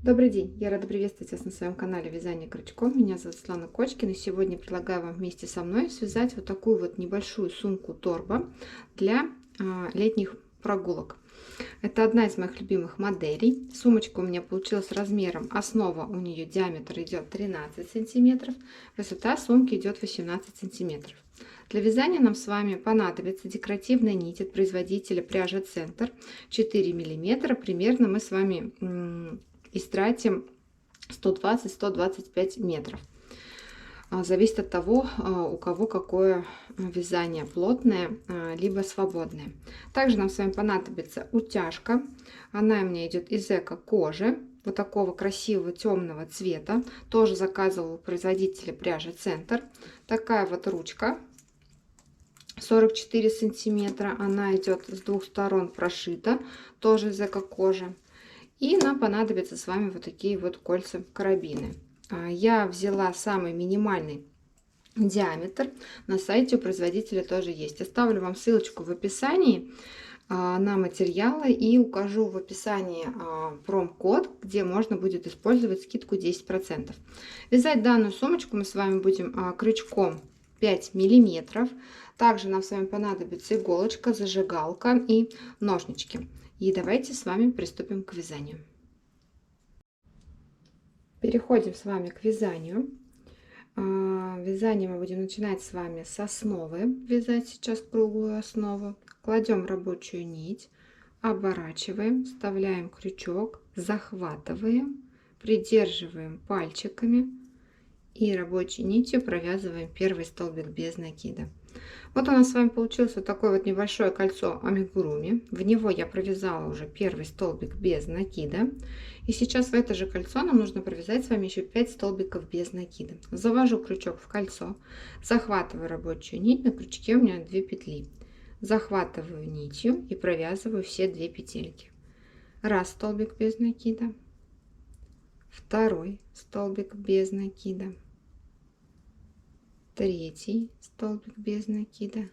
Добрый день! Я рада приветствовать вас на своем канале Вязание крючком. Меня зовут Светлана Кочкина. И сегодня предлагаю вам вместе со мной связать вот такую вот небольшую сумку-торбо для летних прогулок. Это одна из моих любимых моделей. Сумочка у меня получилась размером. Основа у нее диаметр идет 13 сантиметров. Высота сумки идет 18 сантиметров. Для вязания нам с вами понадобится декоративная нить от производителя пряжа Центр 4 миллиметра. Примерно мы с вами истратим 120-125 метров. Зависит от того, у кого какое вязание, плотное либо свободное. Также нам с вами понадобится утяжка. Она у меня идет из эко-кожи, вот такого красивого темного цвета. Тоже заказывала у производителя пряжи Центр. Такая вот ручка 44 сантиметра. Она идет с двух сторон прошита, тоже из эко-кожи. И нам понадобятся с вами вот такие вот кольца-карабины. Я взяла самый минимальный диаметр. На сайте у производителя тоже есть. Оставлю вам ссылочку в описании на материалы и укажу в описании промокод, где можно будет использовать скидку 10%. Вязать данную сумочку мы с вами будем крючком 5 миллиметров. Также нам с вами понадобится иголочка, зажигалка и ножнички. И давайте с вами приступим к вязанию. Переходим с вами к вязанию. Вязание мы будем начинать с вами с основы. Вязать сейчас круглую основу. Кладем рабочую нить, оборачиваем, вставляем крючок, захватываем, придерживаем пальчиками и рабочей нитью провязываем первый столбик без накида. Вот у нас с вами получилось вот такое вот небольшое кольцо амигуруми. В него я провязала уже первый столбик без накида. И сейчас в это же кольцо нам нужно провязать с вами еще 5 столбиков без накида. Завожу крючок в кольцо, захватываю рабочую нить, на крючке у меня 2 петли. Захватываю нитью и провязываю все 2 петельки. Раз столбик без накида, второй столбик без накида, третий столбик без накида,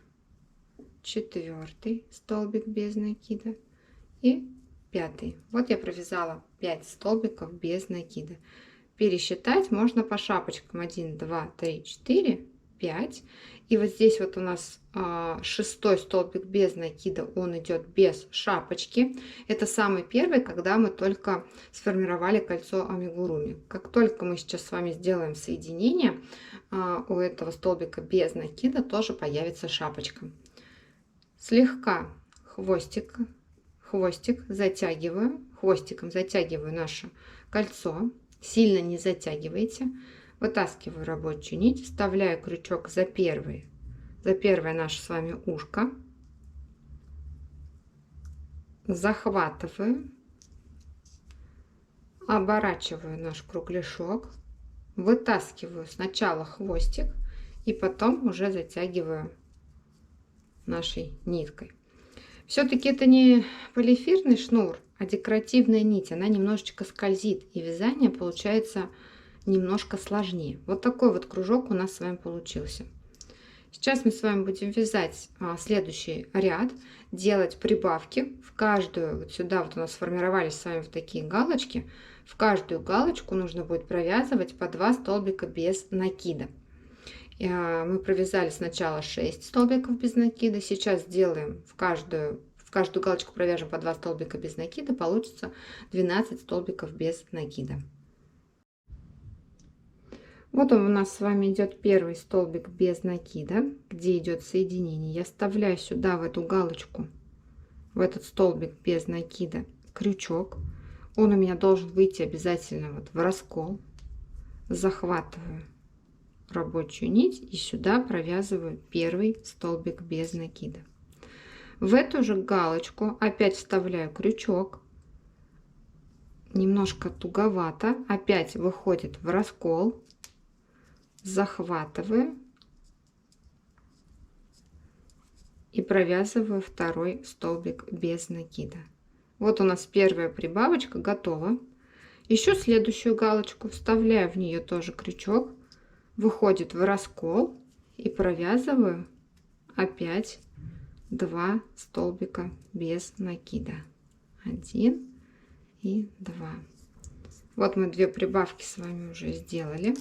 четвертый столбик без накида и пятый. Вот я провязала 5 столбиков без накида. Пересчитать можно по шапочкам: 1, 2, 3, 4, 5. И вот здесь вот у нас шестой столбик без накида, он идет без шапочки. Это самый первый, когда мы только сформировали кольцо амигуруми. Как только мы сейчас с вами сделаем соединение, у этого столбика без накида тоже появится шапочка. Слегка хвостик затягиваю, хвостиком затягиваю наше кольцо, сильно не затягивайте. Вытаскиваю рабочую нить, вставляю крючок за первое наше с вами ушко, захватываю, оборачиваю наш кругляшок, вытаскиваю сначала хвостик и потом уже затягиваю нашей ниткой. Все-таки это не полиэфирный шнур, а декоративная нить. Она немножечко скользит, и вязание получается немножко сложнее. Вот такой вот кружок у нас с вами получился. Сейчас мы с вами будем вязать следующий ряд, делать прибавки в каждую. Вот сюда вот у нас сформировались с вами вот такие галочки. В каждую галочку нужно будет провязывать по 2 столбика без накида. Мы провязали сначала 6 столбиков без накида. Сейчас сделаем в каждую галочку провяжем по 2 столбика без накида. Получится 12 столбиков без накида. Вот он у нас с вами идет первый столбик без накида, где идет соединение. Я вставляю сюда, в эту галочку, в этот столбик без накида, крючок. Он у меня должен выйти обязательно вот в раскол. Захватываю рабочую нить и сюда провязываю первый столбик без накида. В эту же галочку опять вставляю крючок. Немножко туговато. Опять выходит в раскол. Захватываю и провязываю второй столбик без накида. Вот у нас первая прибавочка готова. Еще следующую галочку вставляю в нее тоже крючок, выходит в раскол и провязываю опять 2 столбика без накида. 1 и 2. Вот мы 2 прибавки с вами уже сделали.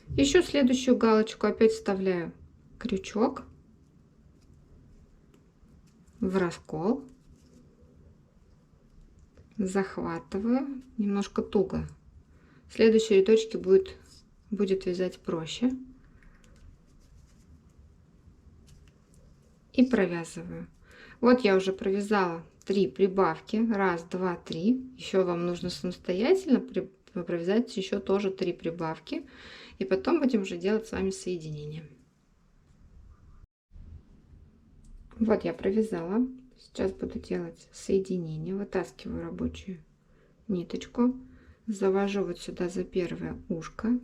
Еще следующую галочку опять вставляю крючок в раскол, захватываю, немножко туго. В следующей рядочке будет вязать проще. И провязываю. Вот я уже провязала 3 прибавки. 1, 2, 3. Еще вам нужно самостоятельно провязать еще тоже 3 прибавки. И потом будем уже делать с вами соединение. Вот я провязала. Сейчас буду делать соединение. Вытаскиваю рабочую ниточку. Завожу вот сюда за первое ушко.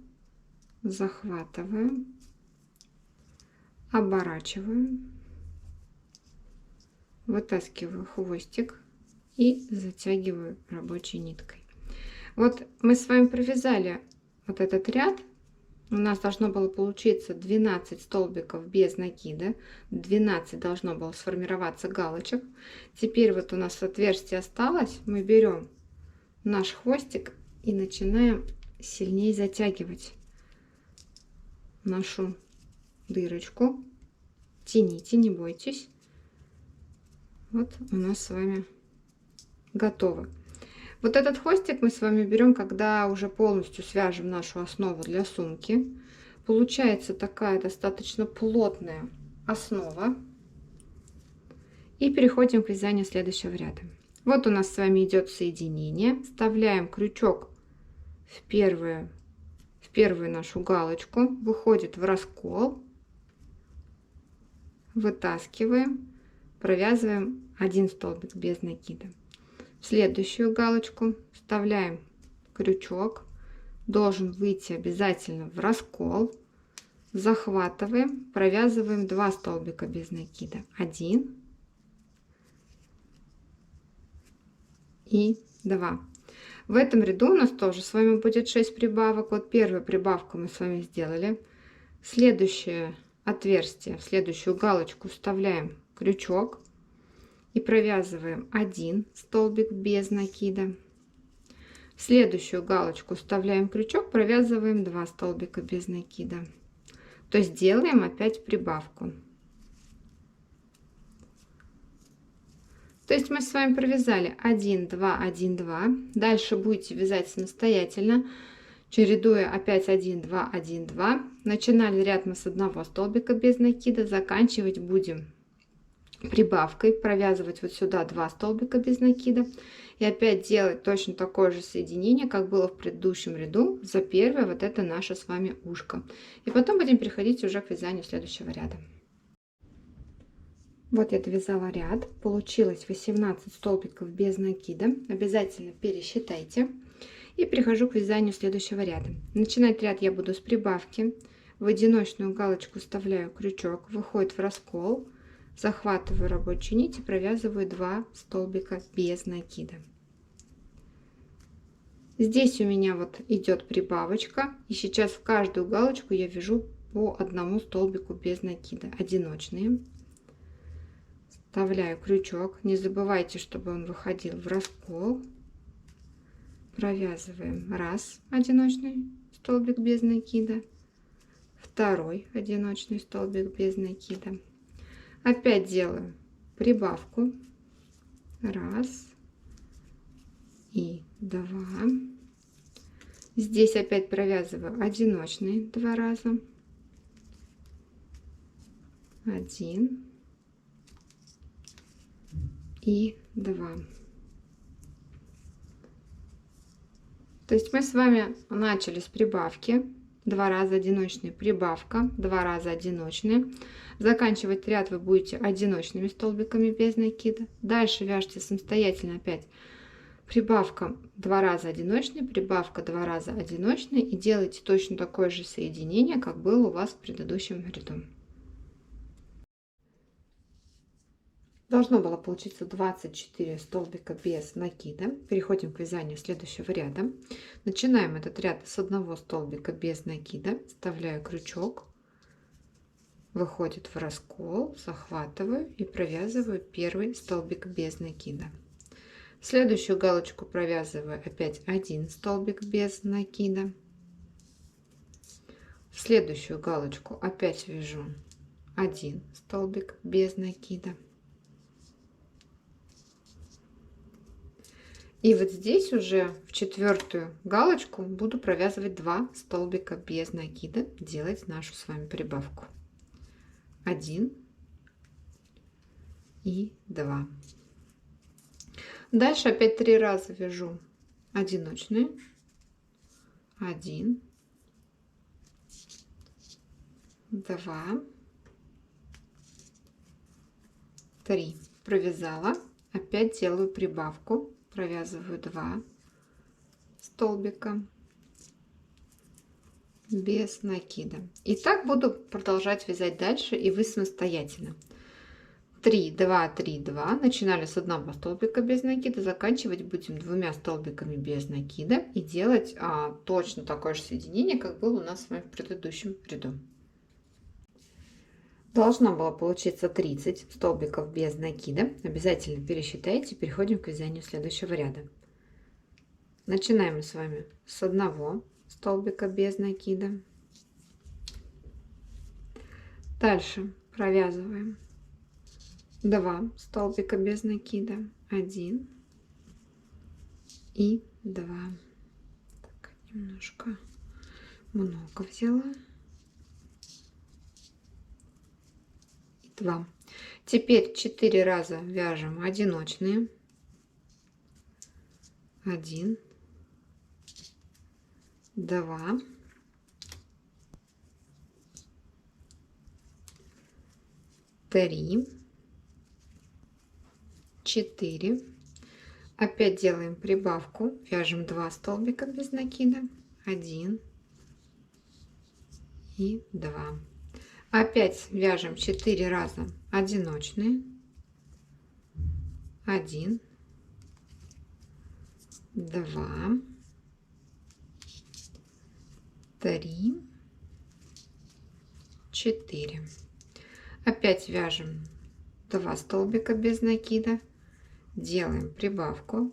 Захватываю. Оборачиваю. Вытаскиваю хвостик и затягиваю рабочей ниткой. Вот мы с вами провязали вот этот ряд. У нас должно было получиться 12 столбиков без накида. 12 должно было сформироваться галочек. Теперь вот у нас отверстие осталось. Мы берем наш хвостик и начинаем сильнее затягивать нашу дырочку. Тяните, не бойтесь. Вот у нас с вами готово. Вот этот хвостик мы с вами берем, когда уже полностью свяжем нашу основу для сумки. Получается такая достаточно плотная основа. И переходим к вязанию следующего ряда. Вот у нас с вами идет соединение. Вставляем крючок в первую нашу галочку. Выходит в раскол. Вытаскиваем. Провязываем 1 столбик без накида. В следующую галочку вставляем крючок. Должен выйти обязательно в раскол. Захватываем, провязываем 2 столбика без накида. 1 и 2. В этом ряду у нас тоже с вами будет 6 прибавок. Вот первую прибавку мы с вами сделали. Следующее отверстие, в следующую галочку вставляем крючок и провязываем 1 столбик без накида. В следующую галочку вставляем крючок, провязываем 2 столбика без накида. То есть делаем опять прибавку. То есть мы с вами провязали 1, 2, 1, 2. Дальше будете вязать самостоятельно, чередуя опять 1, 2, 1, 2. Начинали ряд мы с 1 столбика без накида, заканчивать будем прибавкой, провязывать вот сюда 2 столбика без накида и опять делать точно такое же соединение, как было в предыдущем ряду за первое вот это наше с вами ушко. И потом будем переходить уже к вязанию следующего ряда. Вот я довязала ряд, получилось 18 столбиков без накида. Обязательно пересчитайте. И перехожу к вязанию следующего ряда. Начинать ряд я буду с прибавки. В одиночную галочку вставляю крючок, выходит в раскол. Захватываю рабочую нить и провязываю 2 столбика без накида. Здесь у меня вот идет прибавочка, и сейчас в каждую галочку я вяжу по 1 столбику без накида, одиночные. Вставляю крючок, не забывайте, чтобы он выходил в раскол. Провязываем 1 одиночный столбик без накида, 2 одиночный столбик без накида. Опять делаю прибавку 1 и 2. Здесь опять провязываю одиночный 2 раза, 1 и 2. То есть мы с вами начали с прибавки. 2 раза одиночный, прибавка, 2 раза одиночные. Заканчивать ряд вы будете одиночными столбиками без накида. Дальше вяжите самостоятельно опять прибавка 2 раза одиночный, прибавка 2 раза одиночный и делайте точно такое же соединение, как было у вас в предыдущем ряду. Должно было получиться 24 столбика без накида. Переходим к вязанию следующего ряда. Начинаем этот ряд с 1 столбика без накида. Вставляю крючок, выходит в раскол, захватываю и провязываю 1 столбик без накида. В следующую галочку провязываю опять 1 столбик без накида. В следующую галочку опять вяжу 1 столбик без накида. И вот здесь уже в четвертую галочку буду провязывать 2 столбика без накида, делать нашу с вами прибавку. 1 и 2. Дальше опять 3 раза вяжу одиночные. 1, 2, 3. Провязала. Опять делаю прибавку. Провязываю 2 столбика без накида. И так буду продолжать вязать дальше, и вы самостоятельно. 3, 2, 3, 2. Начинали с одного столбика без накида, заканчивать будем 2 столбиками без накида и делать точно такое же соединение, как было у нас с вами в предыдущем ряду. Должно было получиться 30 столбиков без накида. Обязательно пересчитайте. Переходим к вязанию следующего ряда. Начинаем мы с вами с одного столбика без накида. Дальше провязываем 2 столбика без накида. 1 и 2. Так, немножко много взяла. 2. Теперь 4 раза вяжем одиночные. 1, 2, 3, 4. Опять делаем прибавку, вяжем 2 столбика без накида. 1 и 2. Опять вяжем 4 раза одиночные. 1, 2, 3, 4. Опять вяжем 2 столбика без накида. Делаем прибавку.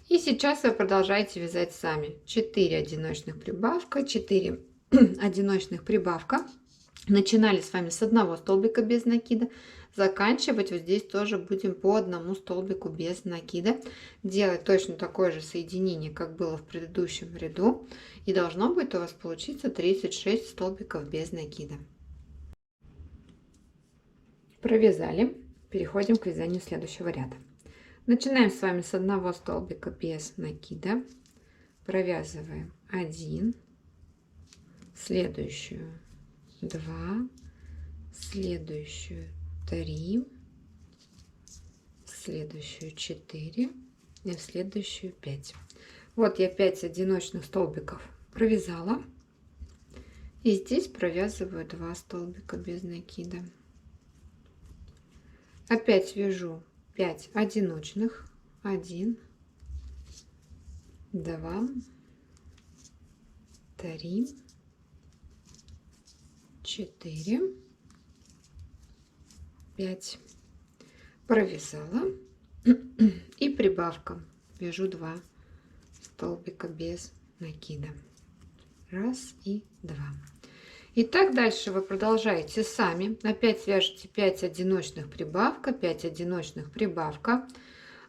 И сейчас вы продолжаете вязать сами. 4 одиночных прибавка, 4 одиночных прибавка. Начинали с вами с одного столбика без накида. Заканчивать вот здесь тоже будем по одному столбику без накида. Делать точно такое же соединение, как было в предыдущем ряду. И должно будет у вас получиться 36 столбиков без накида. Провязали. Переходим к вязанию следующего ряда. Начинаем с вами с одного столбика без накида. Провязываем 1, следующую 2, следующую 3, следующую 4 и в следующую 5. Вот я 5 одиночных столбиков провязала. И здесь провязываю 2 столбика без накида. Опять вяжу 5 одиночных. 1, 2, 3, 4, 5. Провязала. И прибавка. Вяжу 2 столбика без накида. 1 и 2. И так дальше вы продолжаете сами. Опять вяжете 5 одиночных прибавка, 5 одиночных прибавка.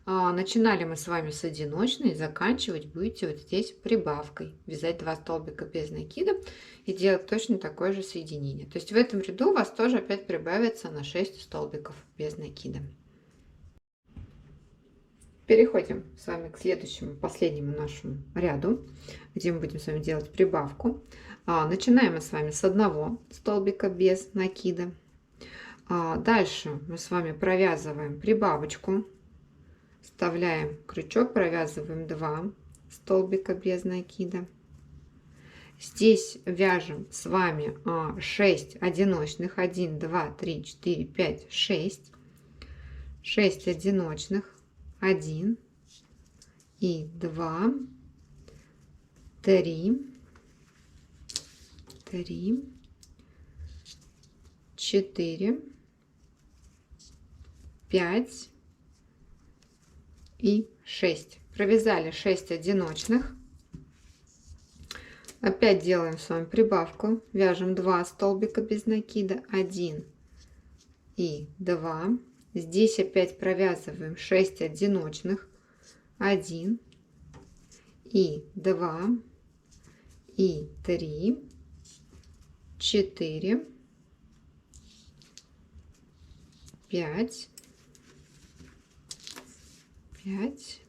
Начинали мы с вами с одиночной, заканчивать будете вот здесь прибавкой. Вязать 2 столбика без накида и делать точно такое же соединение. То есть в этом ряду у вас тоже опять прибавится на 6 столбиков без накида. Переходим с вами к следующему, последнему нашему ряду, где мы будем с вами делать прибавку. Начинаем мы с вами с одного столбика без накида. Дальше мы с вами провязываем прибавочку, вставляем крючок, провязываем 2 столбика без накида. Здесь вяжем с вами 6 одиночных. 1, 2, 3, 4, 5, 6. 6 одиночных. 1 и 2, 3, 4, 5 и 6. Провязали 6 одиночных. Опять делаем с вами прибавку. Вяжем 2 столбика без накида. 1 и 2. Здесь опять провязываем 6 одиночных. 1 и 2 и 3, 4, 5, 5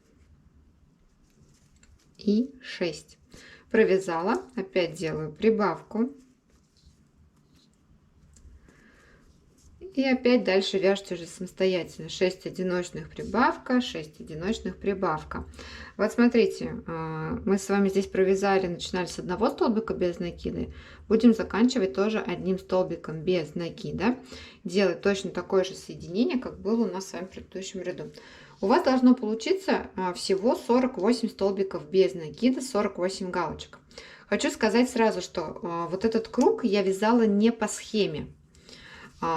и 6. Провязала, опять делаю прибавку. И опять дальше вяжете уже самостоятельно. 6 одиночных прибавка, 6 одиночных прибавка. Вот смотрите, мы с вами здесь провязали, начинали с одного столбика без накида. Будем заканчивать тоже одним столбиком без накида. Делать точно такое же соединение, как было у нас с вами в предыдущем ряду. У вас должно получиться всего 48 столбиков без накида, 48 галочек. Хочу сказать сразу, что вот этот круг я вязала не по схеме.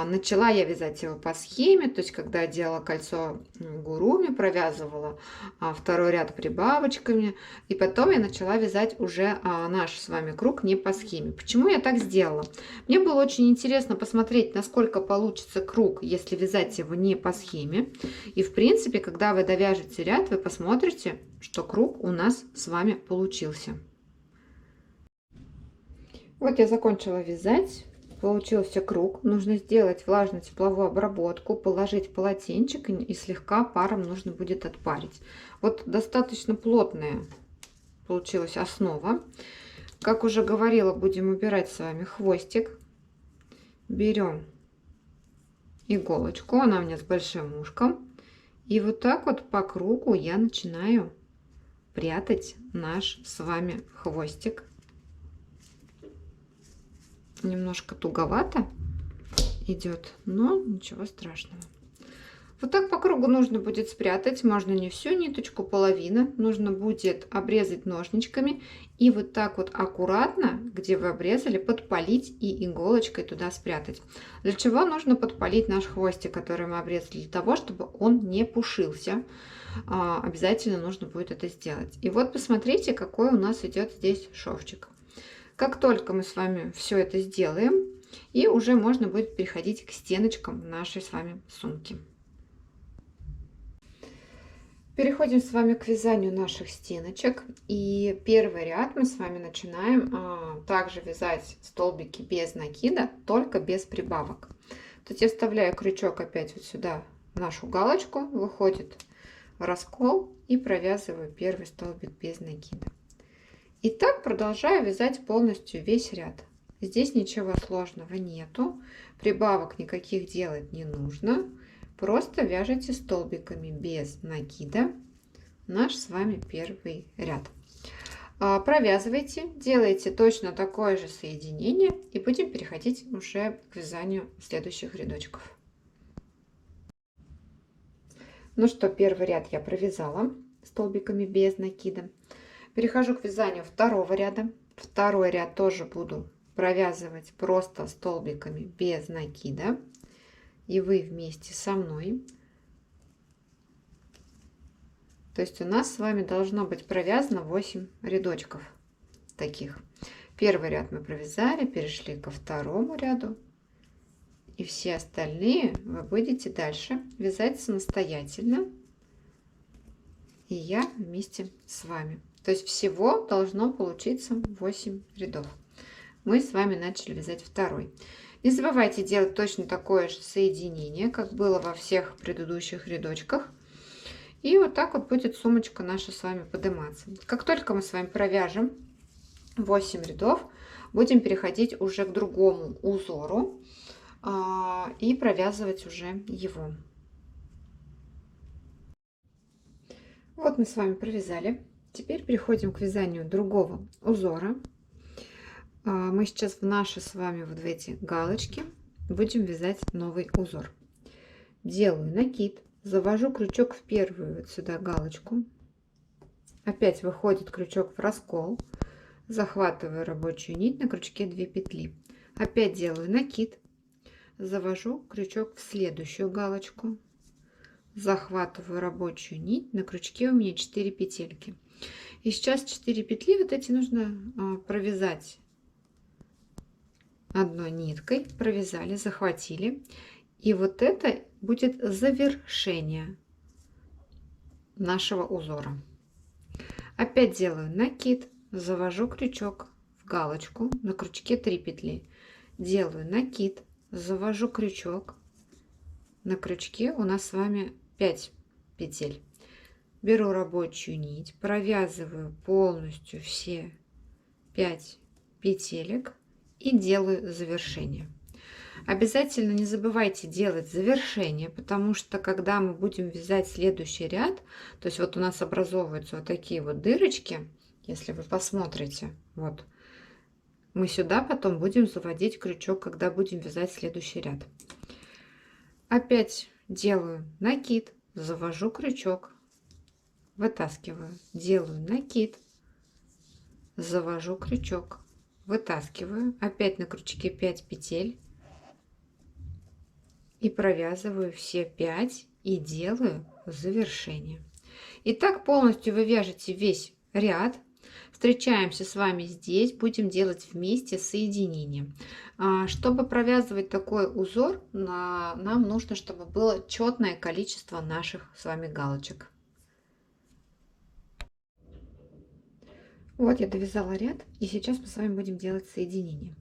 Начала я вязать его по схеме, то есть когда делала кольцо гуруми, провязывала второй ряд прибавочками, и потом я начала вязать уже наш с вами круг не по схеме. Почему я так сделала? Мне было очень интересно посмотреть, насколько получится круг, если вязать его не по схеме. И в принципе, когда вы довяжете ряд, вы посмотрите, что круг у нас с вами получился. Вот я закончила вязать. Получился круг. Нужно сделать влажно-тепловую обработку, положить полотенчик и слегка паром нужно будет отпарить. Вот достаточно плотная получилась основа. Как уже говорила, будем убирать с вами хвостик. Берем иголочку, она у меня с большим ушком. И вот так вот по кругу я начинаю прятать наш с вами хвостик. Немножко туговато идет, но ничего страшного. Вот так по кругу нужно будет спрятать. Можно не всю ниточку, половину. Нужно будет обрезать ножничками и вот так вот аккуратно, где вы обрезали, подпалить и иголочкой туда спрятать. Для чего нужно подпалить наш хвостик, который мы обрезали? Для того, чтобы он не пушился. Обязательно нужно будет это сделать. И вот посмотрите, какой у нас идет здесь шовчик. Как только мы с вами все это сделаем, и уже можно будет переходить к стеночкам нашей с вами сумки. Переходим с вами к вязанию наших стеночек. И первый ряд мы с вами начинаем также вязать столбики без накида, только без прибавок. То есть я вставляю крючок опять вот сюда, в нашу галочку, выходит раскол и провязываю первый столбик без накида. И так продолжаю вязать полностью весь ряд. Здесь ничего сложного нету, прибавок никаких делать не нужно. Просто вяжите столбиками без накида наш с вами первый ряд. Провязывайте, делайте точно такое же соединение и будем переходить уже к вязанию следующих рядочков. Ну что, первый ряд я провязала столбиками без накида. Перехожу к вязанию второго ряда. Второй ряд тоже буду провязывать просто столбиками без накида. И вы вместе со мной. То есть у нас с вами должно быть провязано 8 рядочков таких. Первый ряд мы провязали, перешли ко второму ряду. И все остальные вы будете дальше вязать самостоятельно. И я вместе с вами. То есть всего должно получиться 8 рядов. Мы с вами начали вязать второй. Не забывайте делать точно такое же соединение, как было во всех предыдущих рядочках. И вот так вот будет сумочка наша с вами подниматься. Как только мы с вами провяжем 8 рядов, будем переходить уже к другому узору и провязывать уже его. Вот мы с вами провязали. Теперь переходим к вязанию другого узора. Мы сейчас в наши с вами вот в эти галочки будем вязать новый узор. Делаю накид, завожу крючок в первую вот сюда галочку. Опять выходит крючок в раскол. Захватываю рабочую нить, на крючке 2 петли. Опять делаю накид, завожу крючок в следующую галочку. захватываю рабочую нить, на крючке у меня 4 петельки. И сейчас 4 петли вот эти нужно провязать одной ниткой, провязали, захватили. И вот это будет завершение нашего узора. Опять делаю накид, завожу крючок в галочку, на крючке 3 петли. Делаю накид, завожу крючок, на крючке у нас с вами 5 петель. Беру рабочую нить, провязываю полностью все 5 петелек и делаю завершение. Обязательно не забывайте делать завершение, потому что когда мы будем вязать следующий ряд, то есть вот у нас образовываются вот такие вот дырочки, если вы посмотрите, вот, мы сюда потом будем заводить крючок, когда будем вязать следующий ряд. Опять делаю накид, завожу крючок, вытаскиваю, делаю накид, завожу крючок, вытаскиваю, опять на крючке 5 петель и провязываю все 5 и делаю завершение. И так полностью вы вяжете весь ряд. Встречаемся с вами здесь, будем делать вместе соединение. Чтобы провязывать такой узор, нам нужно, чтобы было четное количество наших с вами галочек. Вот я довязала ряд, и сейчас мы с вами будем делать соединение.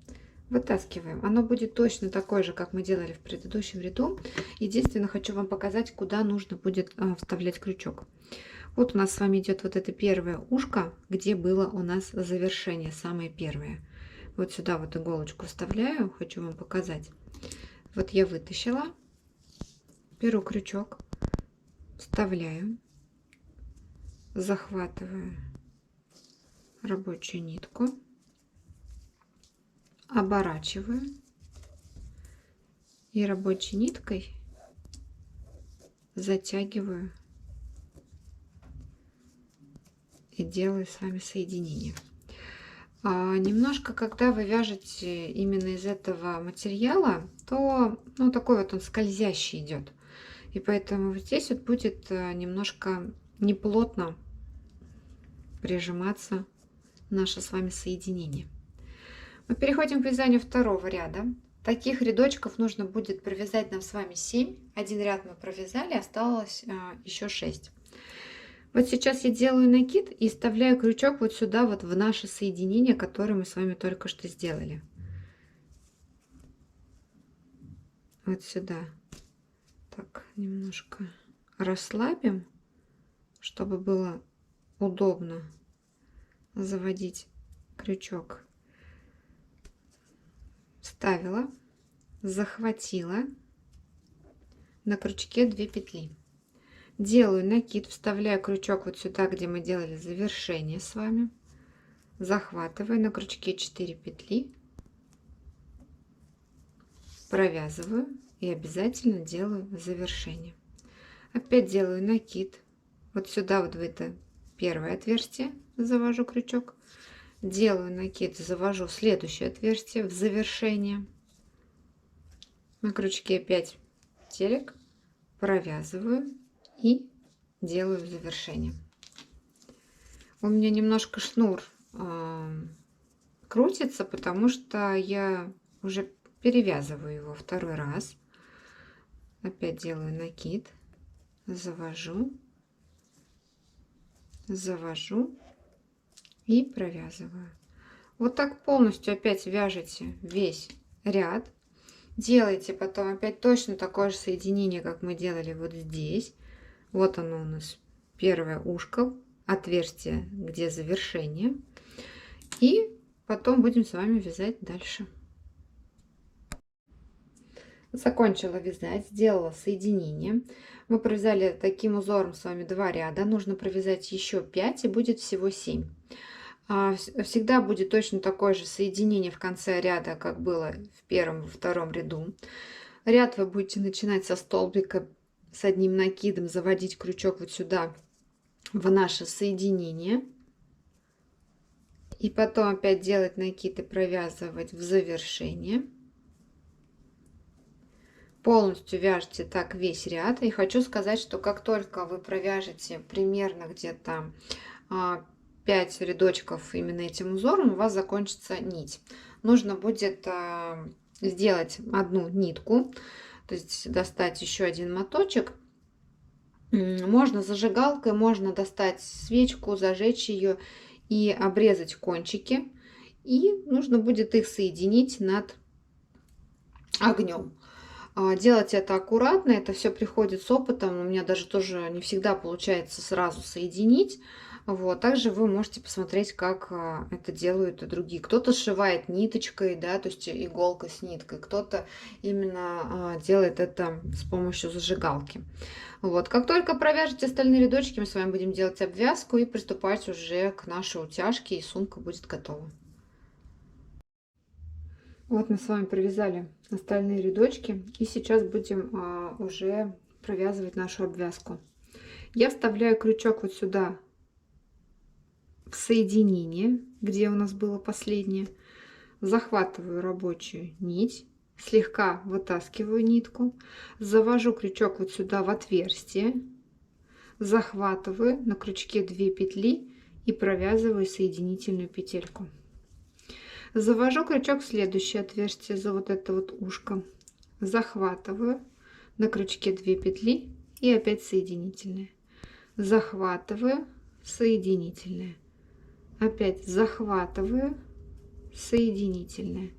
Вытаскиваем. Оно будет точно такое же, как мы делали в предыдущем ряду. Единственное, хочу вам показать, куда нужно будет вставлять крючок. Вот у нас с вами идет вот это первое ушко, где было у нас завершение, самое первое. Вот сюда вот иголочку вставляю, хочу вам показать. Вот я вытащила, беру крючок, вставляю, захватываю рабочую нитку, оборачиваю и рабочей ниткой затягиваю и делаю с вами соединение. Немножко, когда вы вяжете именно из этого материала, то такой вот он скользящий идет. И поэтому вот здесь вот будет немножко неплотно прижиматься наше с вами соединение. Мы переходим к вязанию второго ряда. Таких рядочков нужно будет провязать нам с вами 7. Один ряд мы провязали, осталось еще 6. Вот сейчас я делаю накид и вставляю крючок вот сюда, вот в наше соединение, которое мы с вами только что сделали. Вот сюда. Так, немножко расслабим, чтобы было удобно заводить крючок. Вставила, захватила, на крючке 2 петли. Делаю накид, вставляю крючок вот сюда, где мы делали завершение с вами. Захватываю, на крючке 4 петли. Провязываю и обязательно делаю завершение. Опять делаю накид. Вот сюда, вот в это первое отверстие завожу крючок. Делаю накид, завожу следующее отверстие в завершение. На крючке 5 петелек. Провязываю и делаю завершение. У меня немножко шнур крутится, потому что я уже перевязываю его второй раз. Опять делаю накид, завожу и провязываю. Вот так полностью опять вяжете весь ряд. Делайте потом опять точно такое же соединение, как мы делали вот здесь. Вот оно у нас первое ушко, отверстие, где завершение. И потом будем с вами вязать дальше. Закончила вязать, сделала соединение. Мы провязали таким узором с вами 2 ряда. Нужно провязать еще 5 и будет всего 7. Всегда будет точно такое же соединение в конце ряда, как было в первом и втором ряду. Ряд вы будете начинать со столбика с одним накидом, заводить крючок вот сюда в наше соединение. И потом опять делать накид и провязывать в завершение. Полностью вяжете так весь ряд. И хочу сказать, что как только вы провяжете примерно где-то 5 рядочков именно этим узором, у вас закончится нить. Нужно будет сделать одну нитку, то есть достать еще один моточек. Можно зажигалкой, можно достать свечку, зажечь ее и обрезать кончики. И нужно будет их соединить над огнем. Делать это аккуратно, это все приходит с опытом. У меня даже тоже не всегда получается сразу соединить. Вот. Также вы можете посмотреть, как это делают другие. Кто-то сшивает ниточкой, да, то есть иголкой с ниткой, кто-то именно делает это с помощью зажигалки. Вот. Как только провяжете остальные рядочки, мы с вами будем делать обвязку и приступать уже к нашей утяжке, и сумка будет готова. Вот мы с вами провязали остальные рядочки, и сейчас будем уже провязывать нашу обвязку. Я вставляю крючок вот сюда в соединение, где у нас было последнее, захватываю рабочую нить, слегка вытаскиваю нитку, завожу крючок вот сюда в отверстие, захватываю на крючке 2 петли и провязываю соединительную петельку. Завожу крючок в следующее отверстие за вот это вот ушко, захватываю на крючке 2 петли и опять соединительная, захватываю, соединительная, опять захватываю, соединительная,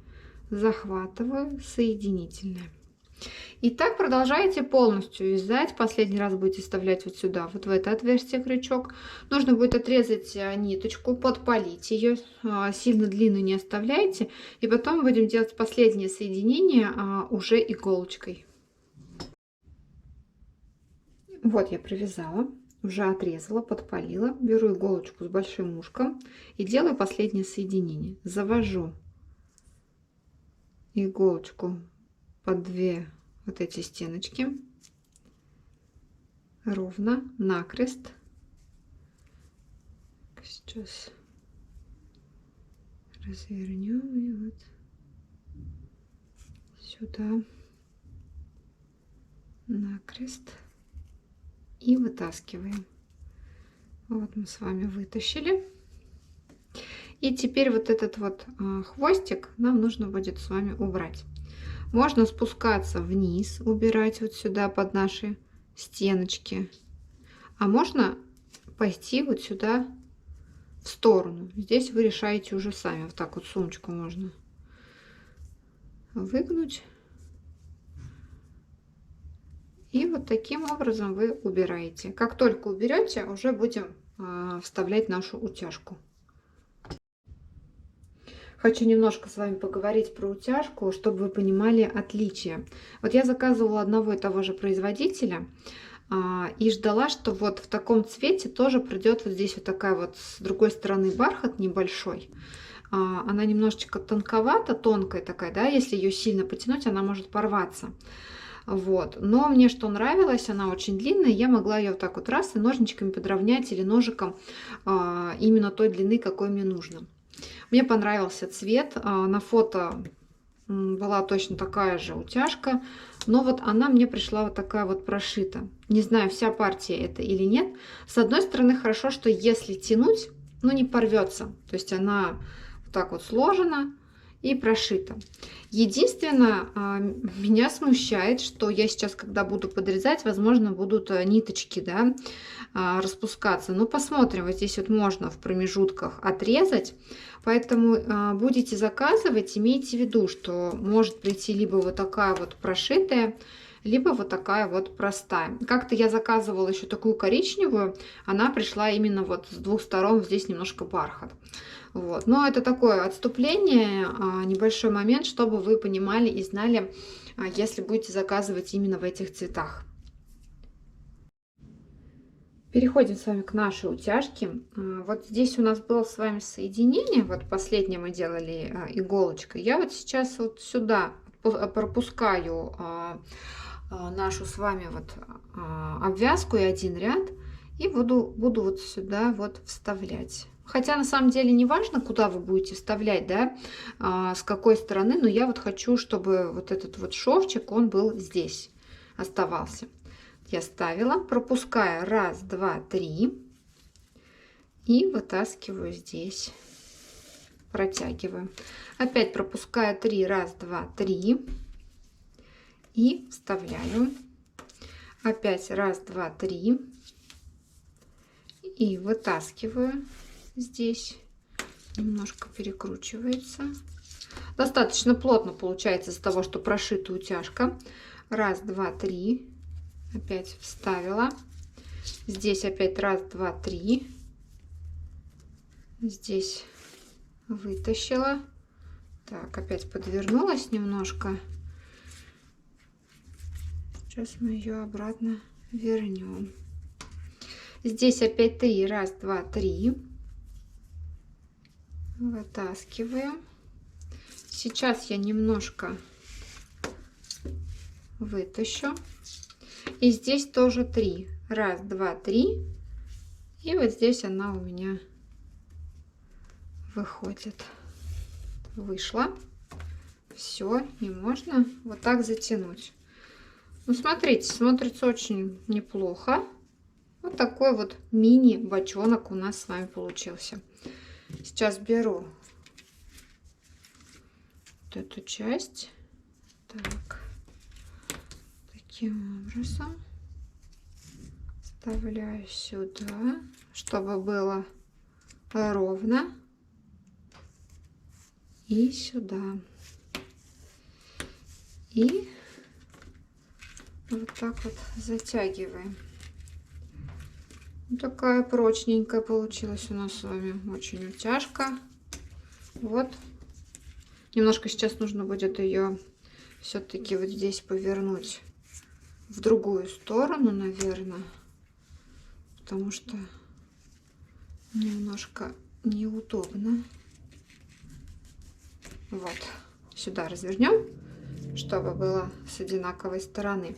захватываю, соединительная. И так продолжаете полностью вязать. Последний раз будете вставлять вот сюда, вот в это отверстие крючок. Нужно будет отрезать ниточку, подпалить ее, сильно длинную не оставляйте. И потом будем делать последнее соединение уже иголочкой. Вот я провязала, уже отрезала, подпалила. Беру иголочку с большим ушком и делаю последнее соединение. Завожу иголочку под 2 вот эти стеночки ровно накрест. Сейчас развернем и вот сюда накрест и вытаскиваем. Вот мы с вами вытащили. И теперь вот этот вот хвостик нам нужно будет с вами убрать. Можно спускаться вниз, убирать вот сюда под наши стеночки. А можно пойти вот сюда в сторону. Здесь вы решаете уже сами. Вот так вот сумочку можно выгнуть. И вот таким образом вы убираете. Как только уберете, уже будем вставлять нашу утяжку. Хочу немножко с вами поговорить про утяжку, чтобы вы понимали отличия. Вот я заказывала одного и того же производителя и ждала, что вот в таком цвете тоже придет вот здесь вот такая вот с другой стороны бархат небольшой. Она немножечко тонковата, тонкая такая, да, если ее сильно потянуть, она может порваться. Вот. Но мне что нравилось, она очень длинная, я могла ее вот так вот раз и ножничками подровнять или ножиком именно той длины, какой мне нужно. Мне понравился цвет, на фото была точно такая же утяжка, но вот она мне пришла вот такая вот прошита. Не знаю, вся партия это или нет. С одной стороны, хорошо, что если тянуть, ну не порвется, то есть она вот так вот сложена и прошита. Единственное, меня смущает, что я сейчас, когда буду подрезать, возможно, будут ниточки, да, распускаться. Но посмотрим, вот здесь вот можно в промежутках отрезать. Поэтому будете заказывать, имейте в виду, что может прийти либо вот такая вот прошитая, либо вот такая вот простая. Как-то я заказывала еще такую коричневую, она пришла именно вот с двух сторон, здесь немножко бархат. Вот. Но это такое отступление, небольшой момент, чтобы вы понимали и знали, если будете заказывать именно в этих цветах. Переходим с вами к нашей утяжке. Вот здесь у нас было с вами соединение, вот последнее мы делали иголочкой. Я вот сейчас вот сюда пропускаю нашу с вами вот обвязку и один ряд и буду вот сюда вот вставлять. Хотя на самом деле не важно, куда вы будете вставлять, да, с какой стороны, но я вот хочу, чтобы вот этот вот шовчик, он был здесь, оставался. Я ставила, пропуская 1, 2, 3 и вытаскиваю здесь, протягиваю. Опять пропускаю 3, 1, 2, 3 и вставляю. Опять 1, 2, 3 и вытаскиваю. Здесь немножко перекручивается. Достаточно плотно получается из-за того, что прошита утяжка. 1, 2, 3. Опять вставила. Здесь опять 1, 2, 3. Здесь вытащила. Так, опять подвернулась немножко. Сейчас мы ее обратно вернем. Здесь опять 3. 1, 2, 3. Вытаскиваем. Сейчас я немножко вытащу. И здесь тоже 3. 1, 2, 3. И вот здесь она у меня выходит. Вышла. Все. И можно вот так затянуть. Ну, смотрите, смотрится очень неплохо. Вот такой вот мини-бочонок у нас с вами получился. Сейчас беру вот эту часть. Так. Таким образом. Вставляю сюда, чтобы было ровно. И сюда. И вот так вот затягиваем. Такая прочненькая получилась у нас с вами. Очень утяжка. Вот. Немножко сейчас нужно будет ее все-таки вот здесь повернуть в другую сторону, наверное. Потому что немножко неудобно. Вот. Сюда развернем, чтобы было с одинаковой стороны.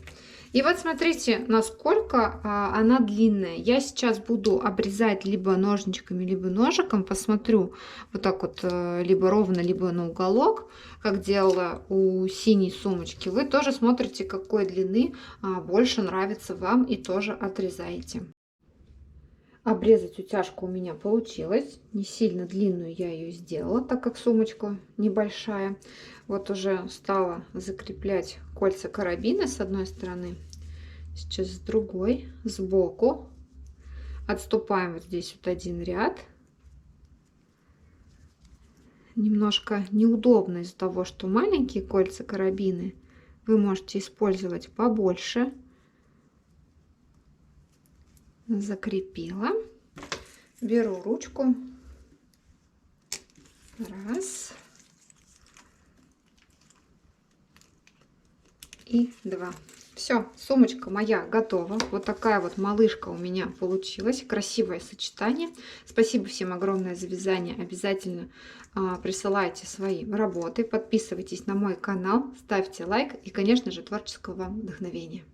И вот смотрите, насколько она длинная. Я сейчас буду обрезать либо ножничками, либо ножиком. Посмотрю вот так вот, либо ровно, либо на уголок, как делала у синей сумочки. Вы тоже смотрите, какой длины больше нравится вам, и тоже отрезаете. Обрезать утяжку у меня получилось. Не сильно длинную я ее сделала, так как сумочка небольшая. Вот уже стала закреплять кольца карабина с одной стороны. Сейчас с другой, сбоку. Отступаем вот здесь вот один ряд. Немножко неудобно из-за того, что маленькие кольца карабины. Вы можете использовать побольше. Закрепила. Беру ручку. 1 и 2. Все, сумочка моя готова. Вот такая вот малышка у меня получилась. Красивое сочетание. Спасибо всем огромное за вязание. Обязательно присылайте свои работы. Подписывайтесь на мой канал. Ставьте лайк. И, конечно же, творческого вам вдохновения.